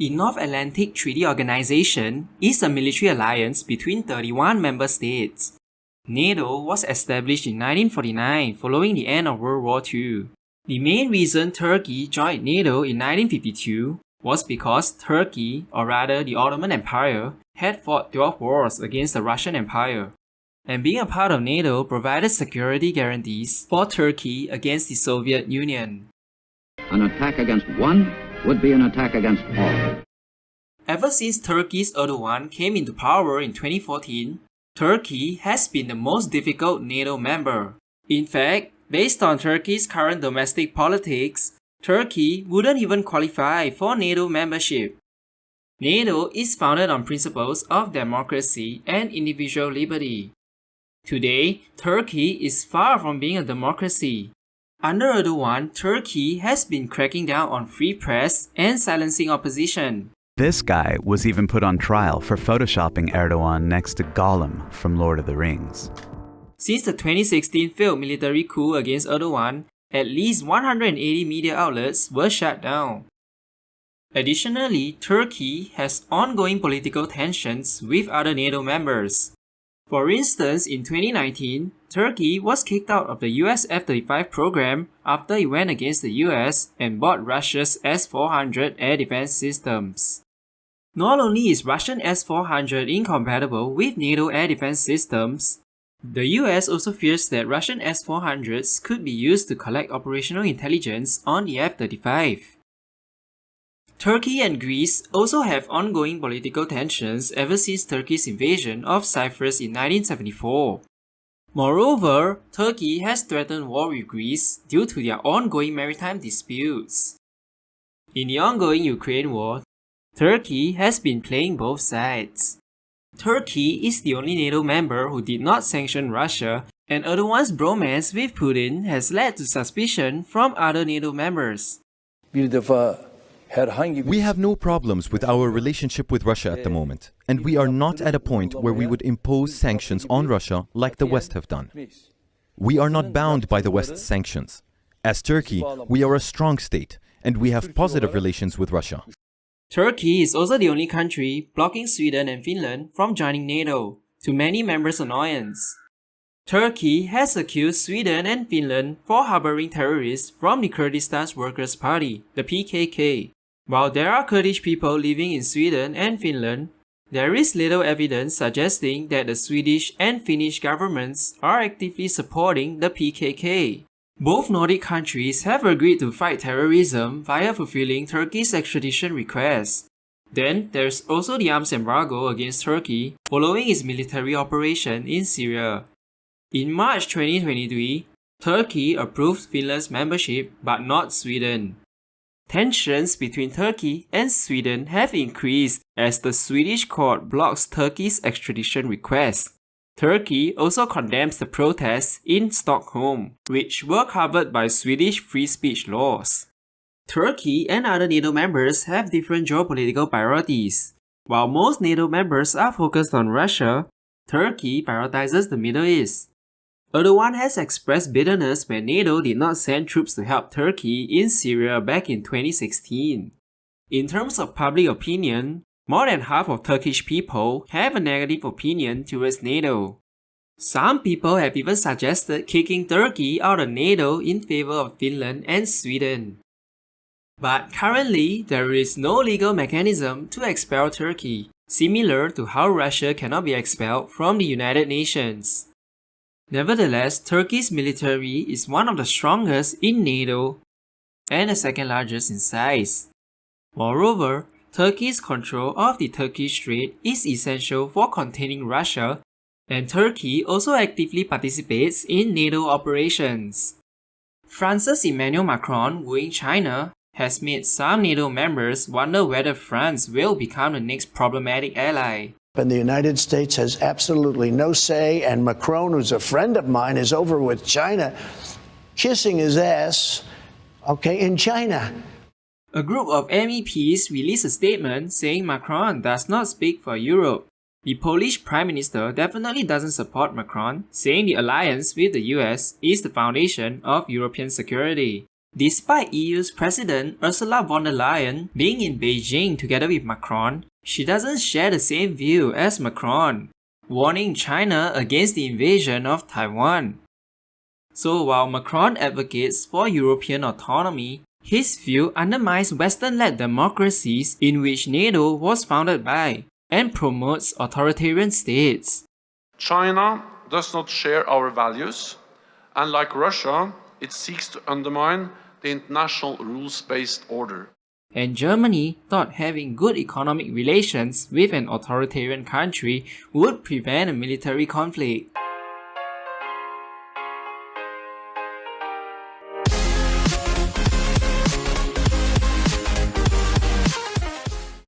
The North Atlantic Treaty Organization is a military alliance between 31 member states. NATO was established in 1949 following the end of World War II. The main reason Turkey joined NATO in 1952 was because Turkey, or rather the Ottoman Empire, had fought 12 wars against the Russian Empire. And being a part of NATO provided security guarantees for Turkey against the Soviet Union. An attack against one would be an attack against all. Ever since Turkey's Erdogan came into power in 2014, Turkey has been the most difficult NATO member. In fact, based on Turkey's current domestic politics, Turkey wouldn't even qualify for NATO membership. NATO is founded on principles of democracy and individual liberty. Today, Turkey is far from being a democracy. Under Erdogan, Turkey has been cracking down on free press and silencing opposition. This guy was even put on trial for photoshopping Erdogan next to Gollum from Lord of the Rings. Since the 2016 failed military coup against Erdogan, at least 180 media outlets were shut down. Additionally, Turkey has ongoing political tensions with other NATO members. For instance, in 2019, Turkey was kicked out of the US F-35 program after it went against the US and bought Russia's S-400 air defense systems. Not only is Russian S-400 incompatible with NATO air defense systems, the US also fears that Russian S-400s could be used to collect operational intelligence on the F-35. Turkey and Greece also have ongoing political tensions ever since Turkey's invasion of Cyprus in 1974. Moreover, Turkey has threatened war with Greece due to their ongoing maritime disputes. In the ongoing Ukraine war, Turkey has been playing both sides. Turkey is the only NATO member who did not sanction Russia, and Erdogan's bromance with Putin has led to suspicion from other NATO members. We have no problems with our relationship with Russia at the moment, and we are not at a point where we would impose sanctions on Russia like the West have done. We are not bound by the West's sanctions. As Turkey, we are a strong state, and we have positive relations with Russia. Turkey is also the only country blocking Sweden and Finland from joining NATO, to many members' annoyance. Turkey has accused Sweden and Finland for harboring terrorists from the Kurdistan Workers' Party, the PKK. While there are Kurdish people living in Sweden and Finland, there is little evidence suggesting that the Swedish and Finnish governments are actively supporting the PKK. Both Nordic countries have agreed to fight terrorism via fulfilling Turkey's extradition request. Then, there's also the arms embargo against Turkey following its military operation in Syria. In March 2023, Turkey approved Finland's membership but not Sweden. Tensions between Turkey and Sweden have increased as the Swedish court blocks Turkey's extradition request. Turkey also condemns the protests in Stockholm, which were covered by Swedish free speech laws. Turkey and other NATO members have different geopolitical priorities. While most NATO members are focused on Russia, Turkey prioritizes the Middle East. Erdogan has expressed bitterness when NATO did not send troops to help Turkey in Syria back in 2016. In terms of public opinion, more than half of Turkish people have a negative opinion towards NATO. Some people have even suggested kicking Turkey out of NATO in favor of Finland and Sweden. But currently, there is no legal mechanism to expel Turkey, similar to how Russia cannot be expelled from the United Nations. Nevertheless, Turkey's military is one of the strongest in NATO and the second largest in size. Moreover, Turkey's control of the Turkish Strait is essential for containing Russia, and Turkey also actively participates in NATO operations. France's Emmanuel Macron wooing China has made some NATO members wonder whether France will become the next problematic ally. And the United States has absolutely no say, and Macron, who's a friend of mine, is over with China, kissing his ass, in China. A group of MEPs released a statement saying Macron does not speak for Europe. The Polish Prime Minister definitely doesn't support Macron, saying the alliance with the US is the foundation of European security. Despite EU's President Ursula von der Leyen being in Beijing together with Macron, she doesn't share the same view as Macron, warning China against the invasion of Taiwan. So while Macron advocates for European autonomy, his view undermines Western-led democracies in which NATO was founded by, and promotes authoritarian states. China does not share our values, and like Russia, it seeks to undermine the international rules-based order. And Germany thought having good economic relations with an authoritarian country would prevent a military conflict.